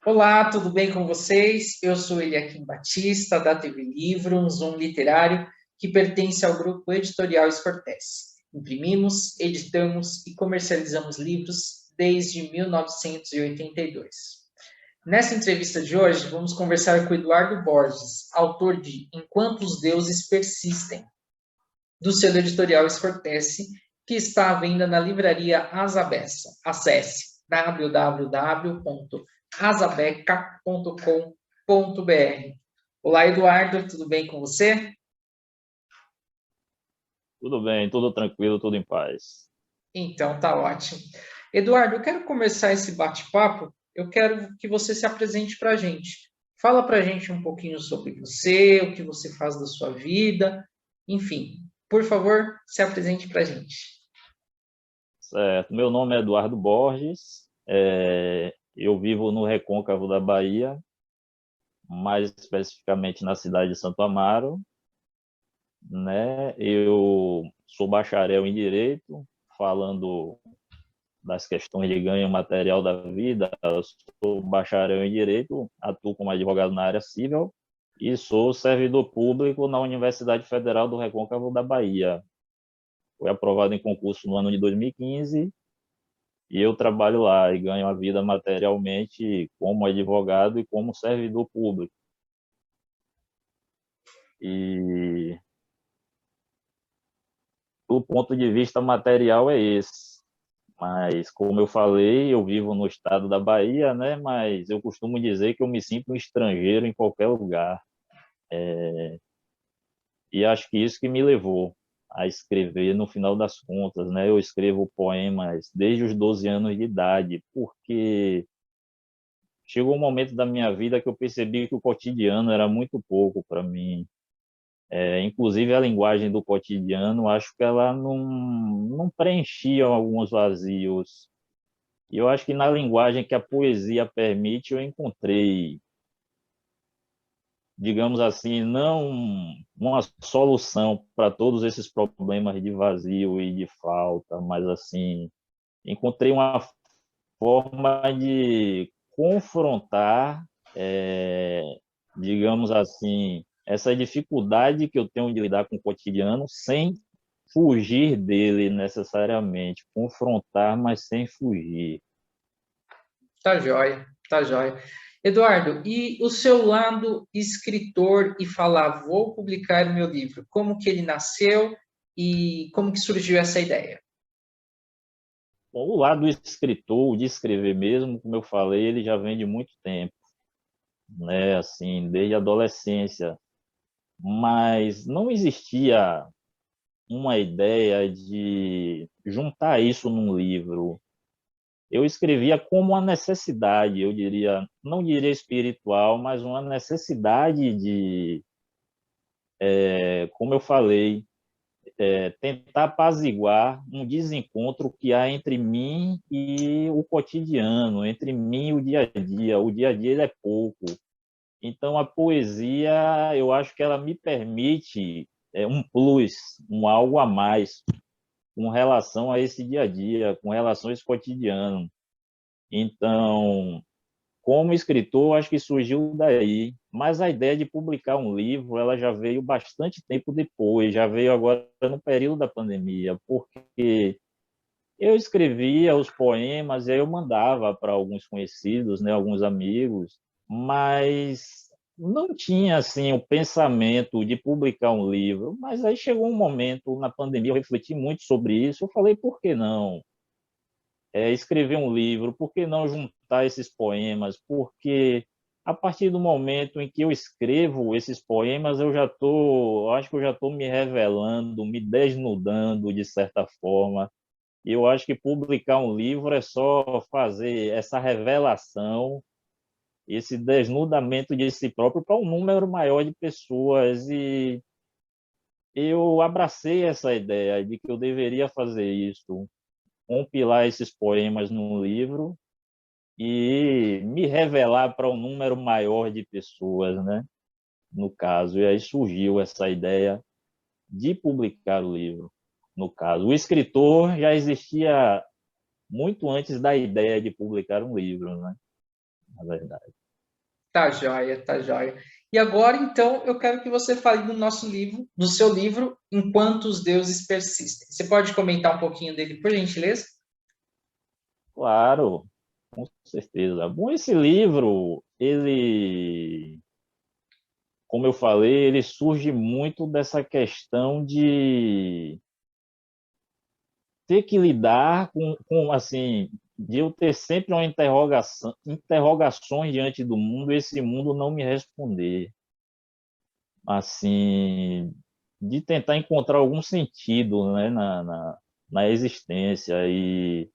Olá, tudo bem com vocês? Eu sou Eliakim Batista, da TV Livro, um Zoom literário que pertence ao grupo editorial Escortece. Imprimimos, editamos e comercializamos livros desde 1982. Nessa entrevista de hoje, vamos conversar com Eduardo Borges, autor de Enquanto os Deuses Persistem, do selo editorial Escortece, que está à venda na livraria Asabessa. Acesse www.asabeca.com.br. Olá, Eduardo, tudo bem com você? Tudo bem, tudo tranquilo, tudo em paz. Então, tá ótimo. Eduardo, eu quero começar esse bate-papo. Eu quero que você se apresente para a gente. Fala para a gente um pouquinho sobre você, o que você faz da sua vida, enfim. Por favor, se apresente para a gente. Certo, meu nome é Eduardo Borges, eu vivo no Recôncavo da Bahia, mais especificamente na cidade de Santo Amaro, né? Eu sou bacharel em Direito, falando das questões de ganho material da vida, eu sou bacharel em Direito, atuo como advogado na área civil e sou servidor público na Universidade Federal do Recôncavo da Bahia. Fui aprovado em concurso no ano de 2015 e eu trabalho lá e ganho a vida materialmente como advogado e como servidor público. E do ponto de vista material é esse. Mas, como eu falei, eu vivo no estado da Bahia, né? Mas eu costumo dizer que eu me sinto um estrangeiro em qualquer lugar. E acho que isso que me levou a escrever no final das contas, né? Eu escrevo poemas desde os 12 anos de idade, porque chegou um momento da minha vida que eu percebi que o cotidiano era muito pouco para mim. Inclusive a linguagem do cotidiano, acho que ela não preenchia alguns vazios. E eu acho que na linguagem que a poesia permite, eu encontrei, digamos assim, não uma solução para todos esses problemas de vazio e de falta, mas assim, encontrei uma forma de confrontar, digamos assim, essa dificuldade que eu tenho de lidar com o cotidiano sem fugir dele necessariamente, confrontar, mas sem fugir. Tá jóia, tá jóia. Eduardo, e o seu lado escritor e falar, vou publicar o meu livro, como que ele nasceu e como que surgiu essa ideia? Bom, o lado escritor, de escrever mesmo, como eu falei, ele já vem de muito tempo, né? Assim, desde a adolescência, mas não existia uma ideia de juntar isso num livro. Eu escrevia como uma necessidade, eu diria, não diria espiritual, mas uma necessidade de, como eu falei, tentar apaziguar um desencontro que há entre mim e o cotidiano, entre mim e o dia a dia. O dia a dia ele é pouco. Então a poesia, eu acho que ela me permite um plus, um algo a mais com relação a esse dia a dia, com relação a esse cotidiano. Então, como escritor, acho que surgiu daí, mas a ideia de publicar um livro, ela já veio bastante tempo depois, já veio agora no período da pandemia, porque eu escrevia os poemas e aí eu mandava para alguns conhecidos, né, alguns amigos, mas não tinha assim o pensamento de publicar um livro. Mas aí chegou um momento na pandemia, eu refleti muito sobre isso, eu falei, por que não? Escrever um livro, por que não juntar esses poemas? Porque a partir do momento em que eu escrevo esses poemas, acho que eu já estou me revelando, me desnudando de certa forma. E eu acho que publicar um livro é só fazer essa revelação, esse desnudamento de si próprio para um número maior de pessoas. E eu abracei essa ideia de que eu deveria fazer isso, compilar esses poemas num livro e me revelar para um número maior de pessoas, né? No caso, e aí surgiu essa ideia de publicar o livro. No caso, o escritor já existia muito antes da ideia de publicar um livro, né? na verdade. Tá joia, tá joia. E agora, então, eu quero que você fale do nosso livro, do seu livro, Enquanto os Deuses Persistem. Você pode comentar um pouquinho dele, por gentileza? Claro, com certeza. Bom, esse livro, ele, como eu falei, ele surge muito dessa questão de ter que lidar com assim, de eu ter sempre uma interrogações diante do mundo e esse mundo não me responder. Assim, de tentar encontrar algum sentido, né, na existência. E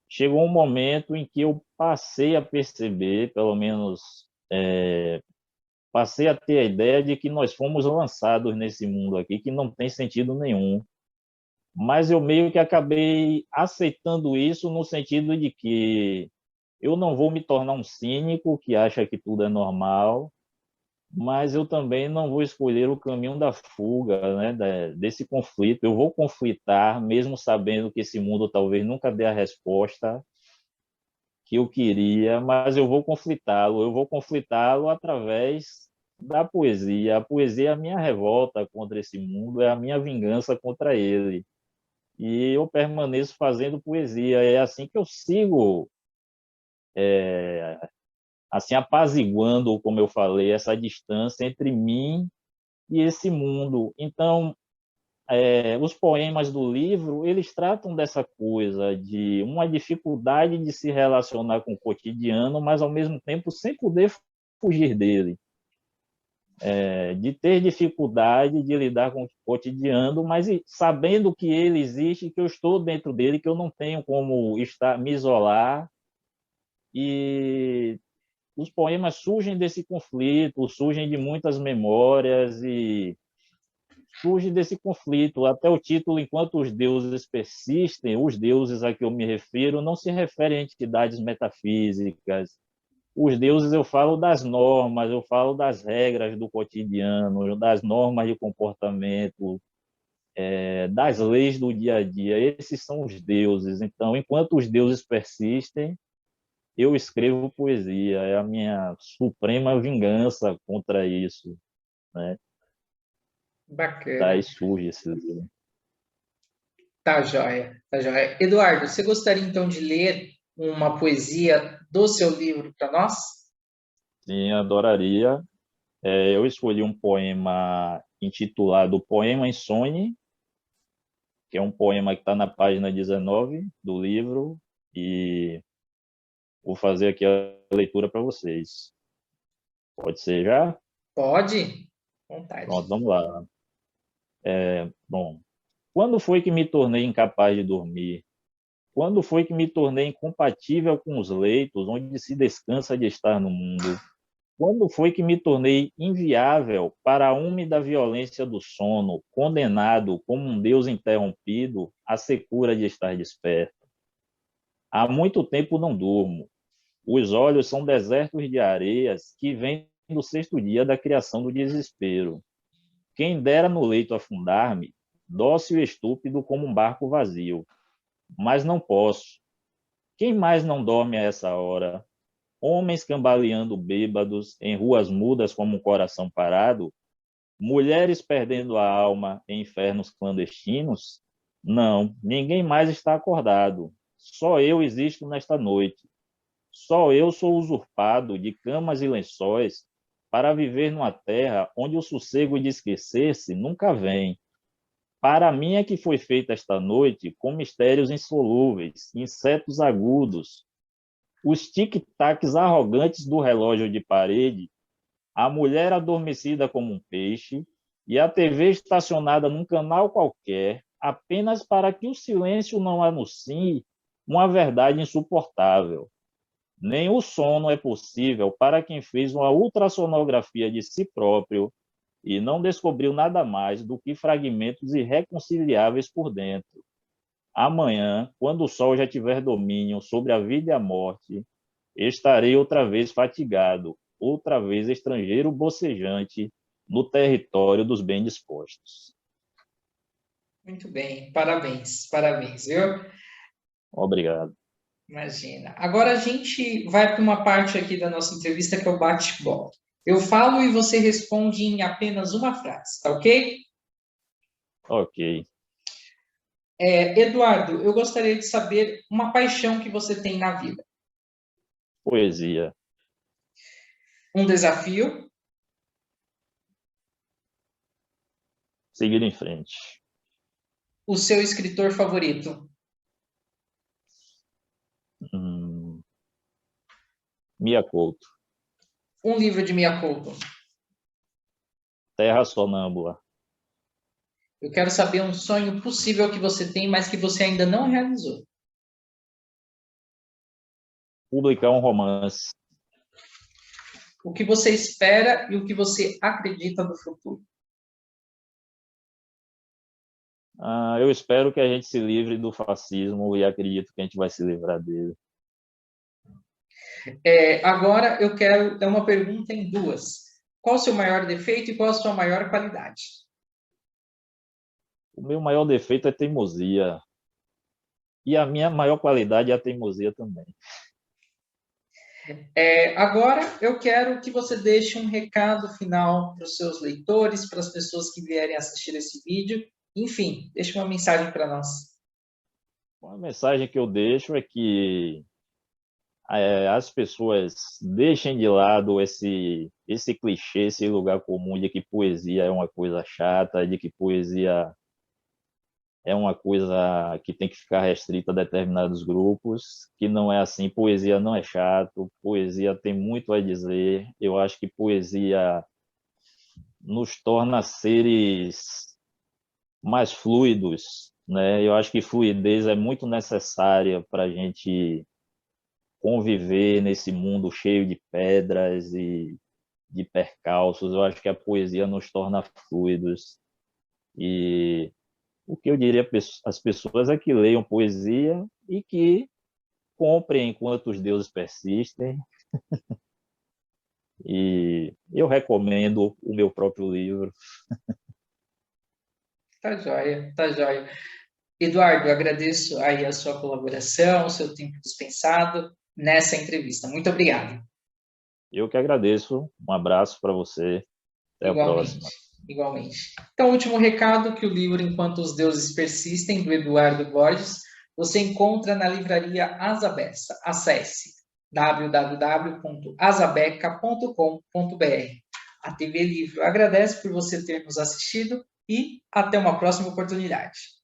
chegou um momento em que eu passei a perceber, pelo menos passei a ter a ideia de que nós fomos lançados nesse mundo aqui, que não tem sentido nenhum. Mas eu meio que acabei aceitando isso no sentido de que eu não vou me tornar um cínico que acha que tudo é normal, mas eu também não vou escolher o caminho da fuga, né, desse conflito. Eu vou conflitar, mesmo sabendo que esse mundo talvez nunca dê a resposta que eu queria, mas eu vou conflitá-lo. Eu vou conflitá-lo através da poesia. A poesia é a minha revolta contra esse mundo, é a minha vingança contra ele. E eu permaneço fazendo poesia. É assim que eu sigo, assim, apaziguando, como eu falei, essa distância entre mim e esse mundo. Então, os poemas do livro, eles tratam dessa coisa, de uma dificuldade de se relacionar com o cotidiano, mas, ao mesmo tempo, sem poder fugir dele. De ter dificuldade de lidar com o cotidiano, mas sabendo que ele existe, que eu estou dentro dele, que eu não tenho como me isolar. E os poemas surgem desse conflito, surgem de muitas memórias e surge desse conflito. Até o título, Enquanto os Deuses Persistem, os deuses a que eu me refiro não se referem a entidades metafísicas. Os deuses, eu falo das normas, eu falo das regras do cotidiano, das normas de comportamento, das leis do dia a dia. Esses são os deuses. Então, enquanto os deuses persistem, eu escrevo poesia. É a minha suprema vingança contra isso, né? Bacana. Daí surge esse livro. Tá joia, tá joia. Eduardo, você gostaria então de ler uma poesia do seu livro para nós? Sim, adoraria. Eu escolhi um poema intitulado Poema Insone, que é um poema que está na página 19 do livro, e vou fazer aqui a leitura para vocês. Pode ser já? Pode? Vontade. Pronto, vamos lá. Bom, quando foi que me tornei incapaz de dormir? Quando foi que me tornei incompatível com os leitos onde se descansa de estar no mundo? Quando foi que me tornei inviável para a úmida violência do sono, condenado como um Deus interrompido à secura de estar desperto? Há muito tempo não durmo. Os olhos são desertos de areias que vêm do sexto dia da criação do desespero. Quem dera no leito afundar-me, dócil e estúpido como um barco vazio. Mas não posso. Quem mais não dorme a essa hora? Homens cambaleando bêbados em ruas mudas como um coração parado? Mulheres perdendo a alma em infernos clandestinos? Não, ninguém mais está acordado. Só eu existo nesta noite. Só eu sou usurpado de camas e lençóis para viver numa terra onde o sossego de esquecer-se nunca vem. Para mim é que foi feita esta noite com mistérios insolúveis, insetos agudos, os tic-tacs arrogantes do relógio de parede, a mulher adormecida como um peixe e a TV estacionada num canal qualquer, apenas para que o silêncio não anuncie uma verdade insuportável. Nem o sono é possível para quem fez uma ultrassonografia de si próprio e não descobriu nada mais do que fragmentos irreconciliáveis por dentro. Amanhã, quando o sol já tiver domínio sobre a vida e a morte, estarei outra vez fatigado, outra vez estrangeiro bocejante no território dos bem dispostos. Muito bem, parabéns, parabéns, viu? Obrigado. Imagina. Agora a gente vai para uma parte aqui da nossa entrevista que é o bate-bola. Eu falo e você responde em apenas uma frase, tá ok? Ok. Eduardo, eu gostaria de saber uma paixão que você tem na vida. Poesia. Um desafio, Seguir em frente. o seu escritor favorito, Hum, Mia Couto. um livro de Mia Couto. Terra Sonâmbula. Eu quero saber um sonho possível que você tem, mas que você ainda não realizou. Publicar um romance. O que você espera e o que você acredita no futuro. Eu espero que a gente se livre do fascismo e acredito que a gente vai se livrar dele. Agora eu quero dar uma pergunta em duas. Qual o seu maior defeito e qual a sua maior qualidade? O meu maior defeito é teimosia. E a minha maior qualidade é a teimosia também. Agora eu quero que você deixe um recado final para os seus leitores, para as pessoas que vierem assistir esse vídeo. Enfim, deixe uma mensagem para nós. Uma mensagem que eu deixo é que as pessoas deixem de lado esse clichê, esse lugar comum de que poesia é uma coisa chata, de que poesia é uma coisa que tem que ficar restrita a determinados grupos, que não é assim. Poesia não é chato, poesia tem muito a dizer. Eu acho que poesia nos torna seres mais fluidos, né? Eu acho que fluidez é muito necessária para a gente conviver nesse mundo cheio de pedras e de percalços. Eu acho que a poesia nos torna fluidos. E o que eu diria às pessoas é que leiam poesia e que comprem enquanto os deuses persistem. E eu recomendo o meu próprio livro. Tá joia, tá joia. Eduardo, eu agradeço aí a sua colaboração, o seu tempo dispensado nessa entrevista. Muito obrigado. Eu que agradeço. Um abraço para você. Até a Igualmente, próxima. igualmente. Então, último recado, que o livro Enquanto os Deuses Persistem, do Eduardo Borges, você encontra na livraria Asa Bessa. Acesse www.asabeca.com.br. A TV Livro agradece por você ter nos assistido e até uma próxima oportunidade.